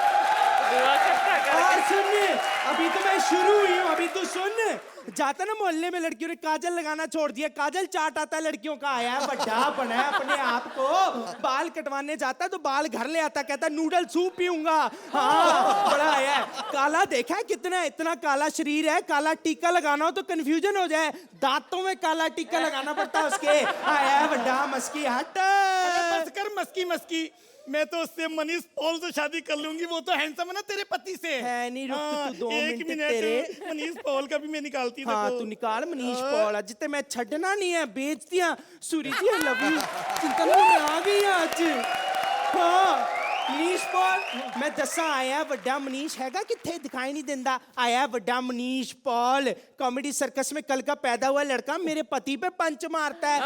और सुन, अभी तो मैं शुरू हुई हूँ, अभी तो सुन। जाता ना मोहल्ले में लड़कियों ने काजल लगाना छोड़ दिया, काजल चाट आता है लड़कियों का, आया बड़ा बना है अपने आप को। बाल कटवाने जाता तो बाल घर ले आता, कहता नूडल सूप पीऊंगा। हाँ बड़ा आया है। काला देखा है कितना, इतना काला शरीर है, काला टीका लगाना हो तो कंफ्यूजन हो जाए, दांतों में काला टीका लगाना पड़ता है उसके। आया है बड़ा मस्की। हट बस कर मस्की मस्की, मैं तो उससे मनीष पॉल से शादी कर लूंगी, वो तो हैंडसम है ना तेरे पति से। है नहीं, रुक तू 2 एक मिनट तेरे। मनीष पॉल का भी मैं निकालती हूँ। हाँ तू निकाल मनीष पॉल, जितने मैं छड़ना नहीं है, बेइज्जतियां। सूरी जी आई लव यू, चिंता नहीं, मैं आ गई आज। हाँ ਮਨੀਸ਼ ਪੌਲ ਮੈਂ ਦੱਸਾਂ ਆਇਆ ਵੱਡਾ ਮਨੀਸ਼ ਹੈਗਾ ਕਿੱਥੇ ਦਿਖਾਈ नहीं देता आया ਵੱਡਾ मनीष पॉल कॉमेडी सर्कस में कल का पैदा हुआ लड़का मेरे पति पे पंच मारता है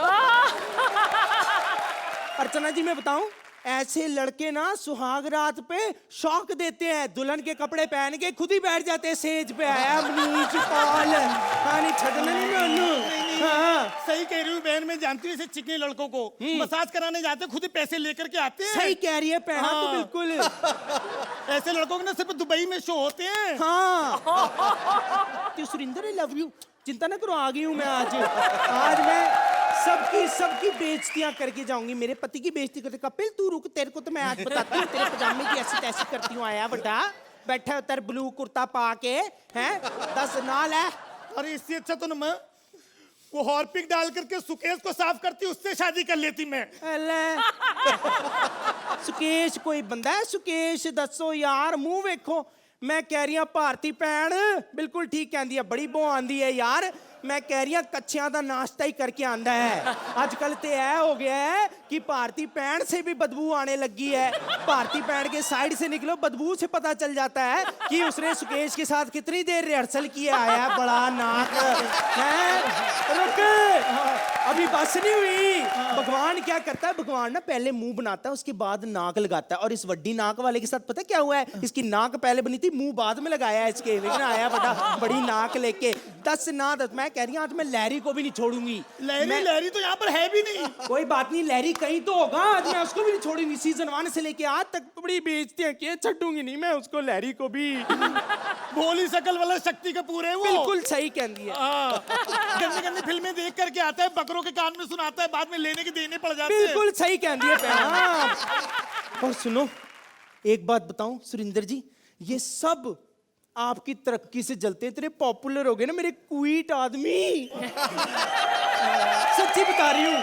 अर्चना जी मैं बताऊं ऐसे लड़के ना सुहाग रात पे शौक देते हैं दुल्हन के कपड़े पहन के खुद ही बैठ जाते हैं सेज पे आया मनीष पॉल कहानी छड़ना नहीं मैं उन्नू हाँ सही कह रही हूँ बहन, मैं जानती हूँ ऐसे चिकने लड़कों को मसाज कराने जाते हैं, खुद ही पैसे लेकर के आते हैं। सही कह रही है पहना तो हाँ। बिल्कुल ऐसे लड़कों के ना सिर्फ दुबई में शो होते हैं। हाँ तो सुरिंदर आई लव यू चिंता ना करो आ गई हूँ मैं आज मैं सबकी बेइज्जतियां करके जाऊंगी मेरे पति की बेइज्जती करते कपिल तू रुक तेरे को तो मैं आज बताती हूँ तेरे पजामे की ऐसी तैसी करती हूँ आया बड़ा बैठा उतर ब्लू कुर्ता पा के हैं 10 नाल है अरे इससे अच्छा तो ना मैं वो हॉर्पिक डाल करके सुकेश को साफ करती, उससे शादी कर लेती मैं। सुकेश कोई बंदा है सुकेश दसो यार मुंह वेखो मैं कह रही हूं भारती भैन बिल्कुल ठीक कहती है बड़ी बो आंदी है यार मैं कह रही हूं कच्चियां दा नाश्ता ही करके आंदा है आजकल तो ऐ हो गया है कि भारती भैन से भी बदबू आने लगी है भारती भैन के साइड से निकलो बदबू से पता चल जाता है कि उसने सुकेश के साथ कितनी देर रिहर्सल किया आया बड़ा नाक है रुक अभी बस नहीं हुई भगवान क्या करता है भगवान ना पहले मुंह बनाता है उसके बाद नाक लगाता है और इस वड्डी नाक वाले के साथ पता क्या हुआ है इसकी नाक पहले बनी थी मुंह बाद में लगाया है इसके लेकिन आया बड़ी नाक लेके 10 ना 10 मैं कह रही हूँ आज मैं लहरी को भी नहीं छोड़ूंगी लहरी तो यहाँ पर है भी नहीं। कोई बात नहीं लहरी कहीं तो होगा आज मैं उसको भी नहीं छोड़ूंगी सीजन 1 से लेके आज तक बड़ी बेइज्जतियां किए छूंगी नहीं मैं उसको लहरी को भी भोली शकल वाला शक्ति कपूर है वो। बिल्कुल सही कहती है गंदी गंदी फिल्में देख करके आता है बकरों के कान में सुनाता है बाद में लेने के देने पड़ जाते हैं। बिल्कुल सही कहती है और सुनो एक बात बताऊं सुरिंदर जी ये सब आपकी तरक्की से जलते हैं इतने पॉपुलर हो गए ना मेरे क्वीट आदमी सच्ची बता रही हूं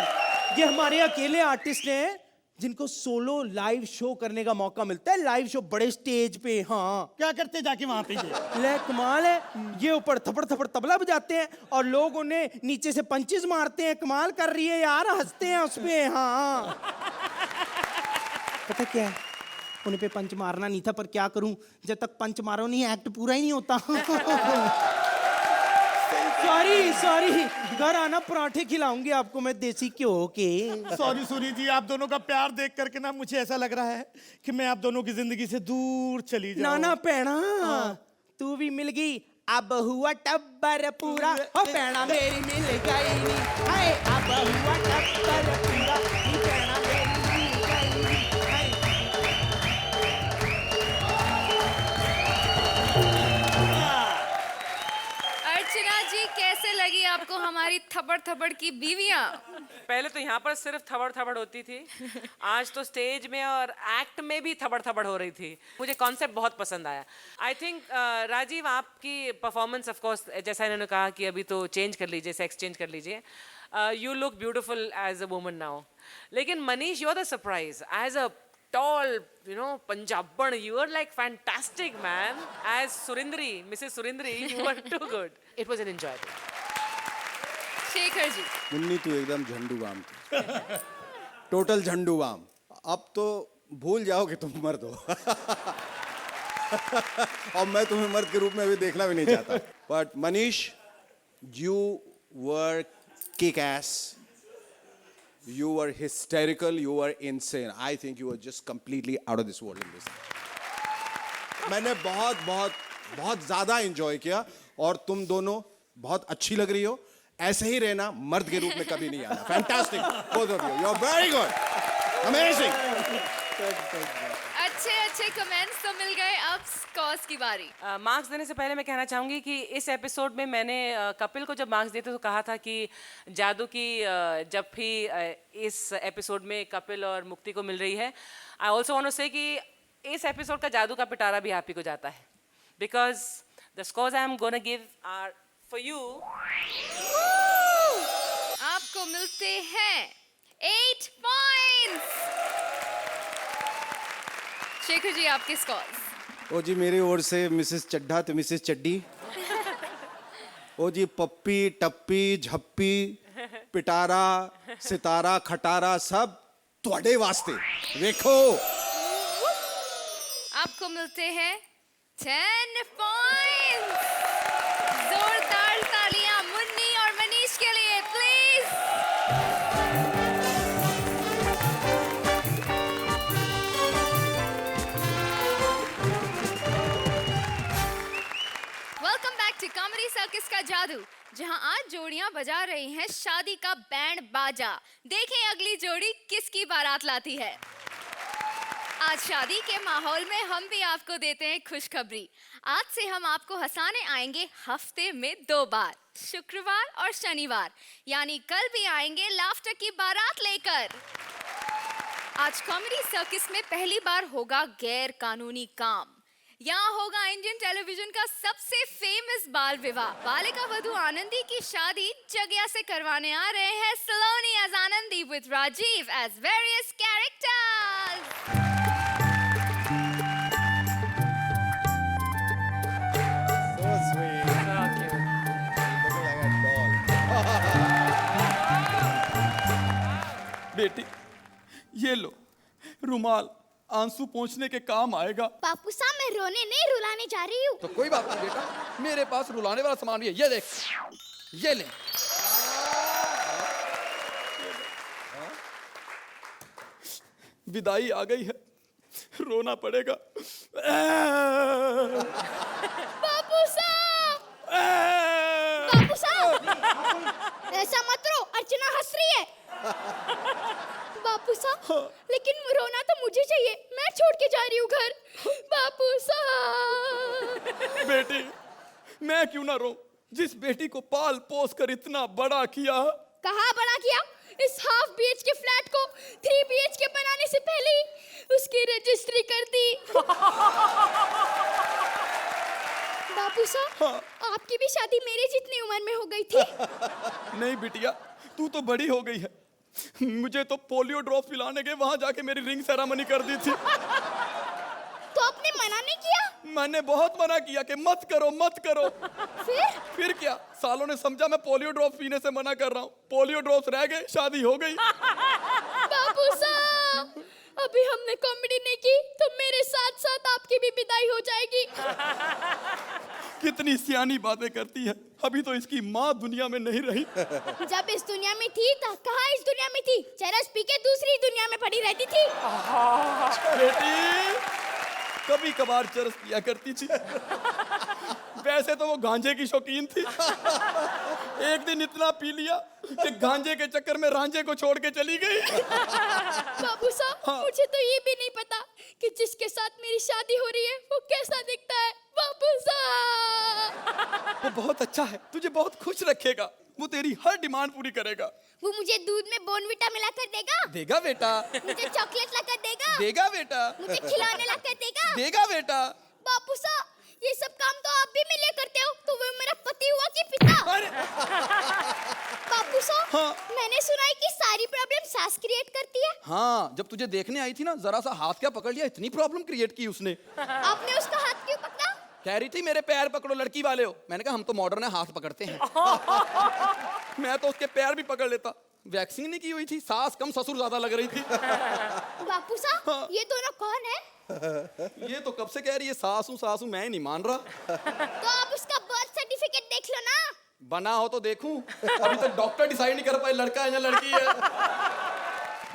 ये हमारे अकेले आर्टिस्ट हैं जिनको सोलो लाइव शो करने का मौका मिलता है लाइव शो बड़े स्टेज पे हाँ क्या करते जाके वहां पे ले कमाल है ये ऊपर थपड़ थपड़ तबला बजाते हैं और लोग उन्हें नीचे से पंचेस मारते हैं कमाल कर रही है यार हंसते हैं उसपे हाँ पता क्या है उन्हें पे पंच मारना नहीं था पर क्या करूं जब तक पंच मारो नहीं एक्ट पूरा ही नहीं होता सॉरी घर आना पराठे खिलाऊंगी आपको मैं देसी घ्यो के सॉरी जी आप दोनों का प्यार देख करके ना मुझे ऐसा लग रहा है कि मैं आप दोनों की जिंदगी से दूर चली जाऊं। ना पैणा तू भी मिल गई अब हुआ टब्बर पूरा ओ पैणा मेरी मिल गई नी हाय अब हुआ टब्बर पूरा नी पैणा मेरी मिल गई नी हाय अर्चना जी कैसे लगी आपको हमारी थपड़ थपड़ की बीवियां? पहले तो यहाँ पर सिर्फ थबड़ थबड़ होती थी आज तो स्टेज में और एक्ट में भी थबड़ थबड़ हो रही थी मुझे कॉन्सेप्ट बहुत पसंद आया आई थिंक राजीव आपकी परफॉर्मेंस ऑफ कोर्स जैसा इन्होंने कहा कि अभी तो चेंज कर लीजिए सेक्स चेंज कर लीजिए you look beautiful as a woman now लेकिन Manish you are the surprise as a tall, you know, Punjaban. You were like fantastic, man. As Surindri, Mrs. Surindri, you were too good. It was an enjoyable. Shekhar ji Munni तू एकदम झंडू बाम थी टोटल झंडू बाम अब तो भूल जाओ कि तुम मर्द हो और मैं तुम्हें मर्द के रूप में अभी देखना भी नहीं चाहता but Manish you were kick S You were hysterical, you were insane. I think you were just completely out of this world in this. मैंने बहुत ज़्यादा enjoy किया और तुम दोनों बहुत अच्छी लग रही हो ऐसे ही रहना मर्द के रूप में कभी नहीं आना Fantastic, both of you. You're very good. Amazing. अच्छे कमेंट्स तो मिल गए अब स्कॉर्स की बारी मार्क्स देने से पहले मैं कहना चाहूँगी कि इस एपिसोड में मैंने कपिल को जब मार्क्स दिए थे तो कहा था कि जादू की जब भी इस एपिसोड में कपिल और मुक्ति को मिल रही है आई ऑल्सो वांट टू से कि इस एपिसोड का जादू का पिटारा भी आप ही को जाता है because the scores I am gonna give are for you आपको मिलते हैं 8 पॉइंट्स शेखर जी आपके स्कोर्स ओ जी मेरी ओर से मिसेस चड्ढा तो मिसेस चड्डी ओ जी पप्पी टप्पी झप्पी पिटारा सितारा खटारा सब ਤੁਹਾਡੇ ਵਾਸਤੇ ਵੇਖੋ मिलते हैं 10 पॉइंट्स। जोरदार तालियां मुन्नी और मनीष के लिए please. Welcome back to comedy circus का जादू, जहां आज जोड़ियां बजा रही हैं शादी का बैंड बाजा। देखें अगली जोड़ी किसकी बारात लाती है। आज शादी के माहौल में हम भी आपको देते हैं खुशखबरी। आज से हम आपको हंसाने आएंगे हफ्ते में 2 बार, शुक्रवार और शनिवार, यानी कल भी आएंगे लाफ्टर की बारात लेकर। आज कॉमेडी सर्कस में पहली बार होगा गैर कानूनी काम। यहाँ होगा इंडियन टेलीविजन का सबसे फेमस बाल विवाह। बालिका वधू आनंदी की शादी जग्या से करवाने आ रहे हैं Saloni as Anandi with Rajiv as various characters. So sweet. Looking like a doll. बेटी ये लो रुमाल, आंसू पोंछने के काम आएगा। बापू साहब मैं रोने नहीं रुलाने जा रही हूँ। तो कोई बात नहीं बेटा, मेरे पास रुलाने वाला सामान भी है। ये देख, ये ले। विदाई आ गई है, रोना पड़ेगा। बापू साहब, बापू साहब, ऐसा मत रो, अर्चना हंस रही है। बापू साहब, लेकिन रोना तो मुझे चाहिए, मैं छोड़ के जा रही हूँ घर। बापू साहब। बेटी मैं क्यों ना रो, जिस बेटी को पाल पोस कर इतना बड़ा किया। कहाँ बड़ा किया? इस हाफ BHK फ्लैट को 3 BHK बनाने से पहले ही उसकी रजिस्ट्री कर दी। बापू साहब, आपकी भी शादी मेरी जितनी उम्र में हो गई थी। नहीं बिटिया, तू तो बड़ी हो गई है। मुझे तो पोलियो ड्रॉप पिलाने के वहां जाके मेरी रिंग सेरेमनी कर दी थी। तो आपने मना नहीं किया? मैंने बहुत मना किया कि मत करो मत करो। फिर क्या, सालों ने समझा मैं पोलियो ड्रॉप पीने से मना कर रहा हूँ। पोलियो ड्रॉप्स रह गए, शादी हो गई। बापू साहब, अभी हमने कॉमेडी नहीं की तो मेरे साथ साथ आपकी भी विदाई हो जाएगी। कितनी सियानी बातें करती है, अभी तो इसकी माँ दुनिया में नहीं रही। जब इस दुनिया में थी तो कहाँ इस दुनिया में थी, चरस पी के दूसरी दुनिया में पड़ी रहती थी। बेटी कभी कभार चरस पिया करती थी, वैसे तो वो गांजे की शौकीन थी। एक दिन इतना पी लिया कि गांजे के चक्कर में रांझे को छोड़ के चली गई। बाबू साहब, मुझे तो ये भी नहीं पता कि जिसके साथ मेरी शादी हो रही है वो कैसा दिखता है। बाबू साहब, वो बहुत अच्छा है, तुझे बहुत खुश रखेगा, वो तेरी हर डिमांड पूरी करेगा। वो मुझे दूध में बोर्नविटा मिलाकर देगा। देगा बेटा। मुझे चॉकलेट लाकर देगा। देगा बेटा। मुझे खिलौने लाकर देगा। देगा बेटा। बापू साहब, ये सब काम तो आप भी मिले करते हो, तो वो मेरा पति हुआ कि पिता? अरे बापू साहब, हाँ। मैंने सुना है कि सारी प्रॉब्लम सास क्रिएट करती है। हाँ, जब तुझे देखने आई थी ना, जरा सा हाथ क्या पकड़ लिया, इतनी प्रॉब्लम क्रिएट की उसने। आपने उसका हाथ क्यों पकड़ा? कह रही थी मेरे पैर पकड़ो, लड़की वाले हो। मैंने कहा हम तो मॉडर्न है, हाथ पकड़ते हैं। मैं तो उसके पैर भी पकड़ लेता। वैक्सीन नहीं की हुई थी, सास कम ससुर ज्यादा लग रही थी। बापू साहब, ये दोनों कौन है? ये तो कब से कह रही है सास हूं, मैं नहीं मान रहा। तो आप उसका बर्थ सर्टिफिकेट देख लो ना। बना हो तो देखूं, अभी तक डॉक्टर डिसाइड नहीं कर पाए लड़का है या लड़की है।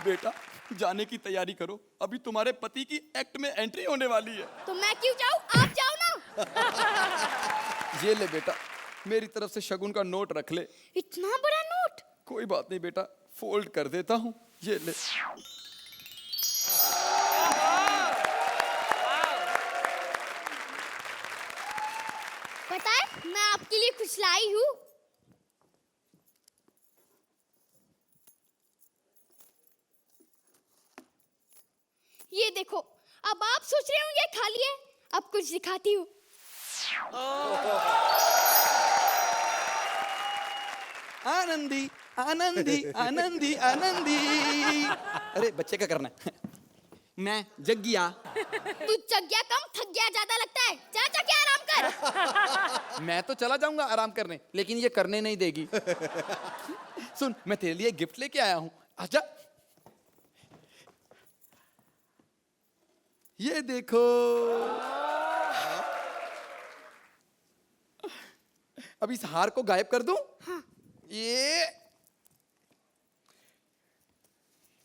बेटा जाने की तैयारी करो, अभी तुम्हारे पति की एक्ट में एंट्री होने वाली है। तो मैं क्यों जाऊं, आप जाओ ना। ये ले बेटा, मेरी तरफ से शगुन का नोट रख ले। इतना बड़ा नोट? कोई बात नहीं बेटा, फोल्ड कर देता हूँ, ये ले। पता है मैं आपके लिए कुछ लाई हूँ। ये देखो, अब आप सोच रहे होंगे खाली है, अब कुछ दिखाती हूँ। आनंदी आनंदी आनंदी आनंदी। अरे बच्चे का करना है। मैं जग्गिया। तू जग गया कम, थक गया ज्यादा लगता है। जा जाके आराम कर। मैं तो चला जाऊंगा आराम करने, लेकिन ये करने नहीं देगी। सुन, मैं तेरे लिए गिफ्ट लेके आया हूं, आजा। ये देखो। अब इस हार को गायब कर दूं? हाँ। ये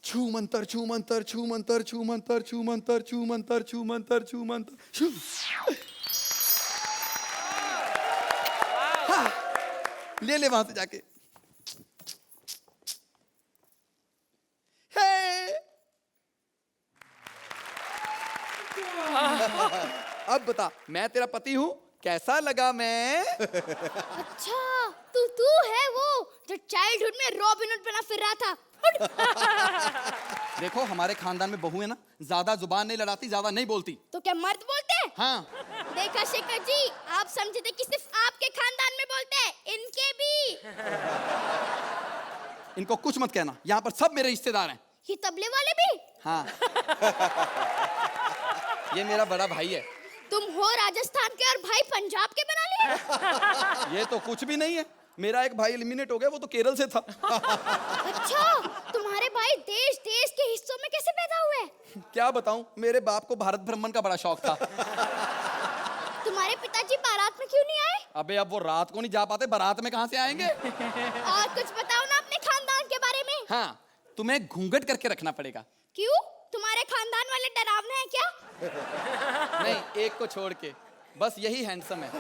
छू मंतर छू मंतर छू मंतर छू मंतर छू मंतर छू मंतर छू मंतर छू मंतर छू। हाँ, ले ले वहां से जाके। अब बता, मैं तेरा पति हूं, कैसा लगा मैं? अच्छा, तू है वो जो चाइल्डहुड में रॉबिन हुड बना फिर रहा था। देखो, हमारे खानदान में बहू है ना, ज्यादा जुबान नहीं लड़ाती, ज्यादा नहीं बोलती। तो क्या मर्द बोलते हैं? हाँ। देखा शेखर जी, आप समझे थे कि सिर्फ आपके खानदान में बोलते हैं, इनके भी। इनको कुछ मत कहना, यहाँ पर सब मेरे रिश्तेदार हैं। ये तबले वाले भी? हाँ। ये मेरा बड़ा भाई है। तुम हो राजस्थान के और भाई पंजाब के बना लिए? ये तो कुछ भी नहीं है, मेरा एक भाई एलिमिनेट हो गया, वो तो केरल से था। अच्छा, तुम्हारे भाई देश देश के हिस्सों में कैसे पैदा हुए? क्या बताऊं, मेरे बाप को भारत भ्रमण का बड़ा शौक था। तुम्हारे पिताजी बारात में क्यों नहीं आए? अबे अब वो रात को नहीं जा पाते, बारात में कहां से आएंगे? और कुछ बताओ ना अपने खानदान के बारे में। हाँ, तुम्हें घूंघट करके रखना पड़ेगा। क्यों? तुम्हारे खानदान वाले डरावने हैं क्या? नहीं, एक को छोड़ के, बस यही हैंडसम है।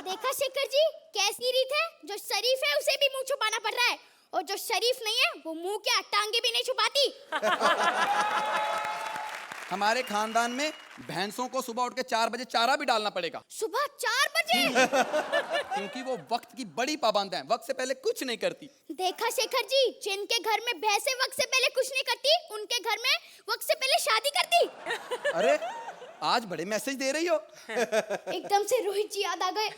देखा शेखर जी, कैसी रीत है, जो शरीफ है उसे भी मुंह छुपाना पड़ रहा है, और जो शरीफ नहीं है वो मुंह क्या टांगे भी नहीं छुपाती। हमारे खानदान में भैंसों को सुबह उठ के 4 बजे चारा भी डालना पड़ेगा। सुबह 4 बजे? क्योंकि वो वक्त की बड़ी पाबंद है, वक्त से पहले कुछ नहीं करती। देखा शेखर जी, जिनके घर में भैंसें वक्त से पहले कुछ नहीं करती, उनके घर में वक्त से पहले शादी करती। अरे, आज बड़े मैसेज दे रही हो। एकदम से रोहित जी याद आ गए।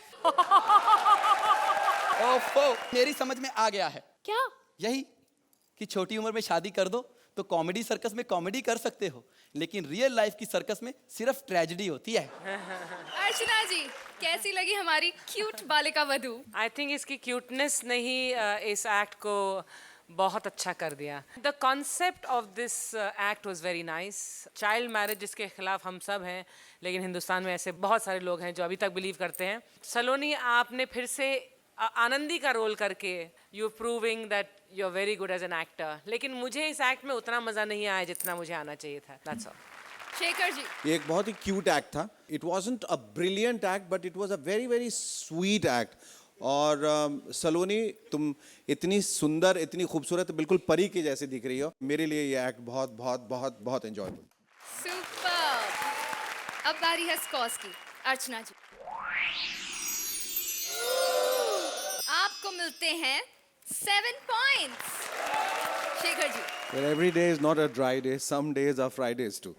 ओफो, मेरी समझ में आ गया है। क्या? यही कि छोटी उम्र में शादी कर दो तो कॉमेडी सर्कस में कॉमेडी कर सकते हो, लेकिन रियल लाइफ की सर्कस में सिर्फ ट्रेजेडी होती है। अर्चना जी, कैसी लगी हमारी cute Balika Vadhu? I think इसकी क्यूटनेस ने ही इस एक्ट को बहुत अच्छा कर दिया। The concept of this act was very nice. Child marriage जिसके खिलाफ हम सब हैं, लेकिन हिंदुस्तान में ऐसे बहुत सारे लोग हैं जो अभी तक बिलीव करते हैं। सलोनी, आपने फिर से आनंदी का रोल करके you proving that you are very good as an actor, लेकिन मुझे इस एक्ट में उतना मजा नहीं आया जितना मुझे आना चाहिए था। That's all. शेखर जी, ये एक बहुत ही क्यूट एक्ट था। It wasn't a brilliant act, but it was a very very sweet act. और सलोनी, तुम इतनी सुंदर, इतनी खूबसूरत, बिल्कुल परी के जैसे दिख रही हो। मेरे लिए ये एक्ट बहुत बहुत बहुत बहुत एंजॉयबल। सुपर। अब बारी है स्कोर्स की। अर्चना जी, आपको मिलते हैं 7 points. Shekhar ji, Every day is not a dry day. Some days are Fridays too.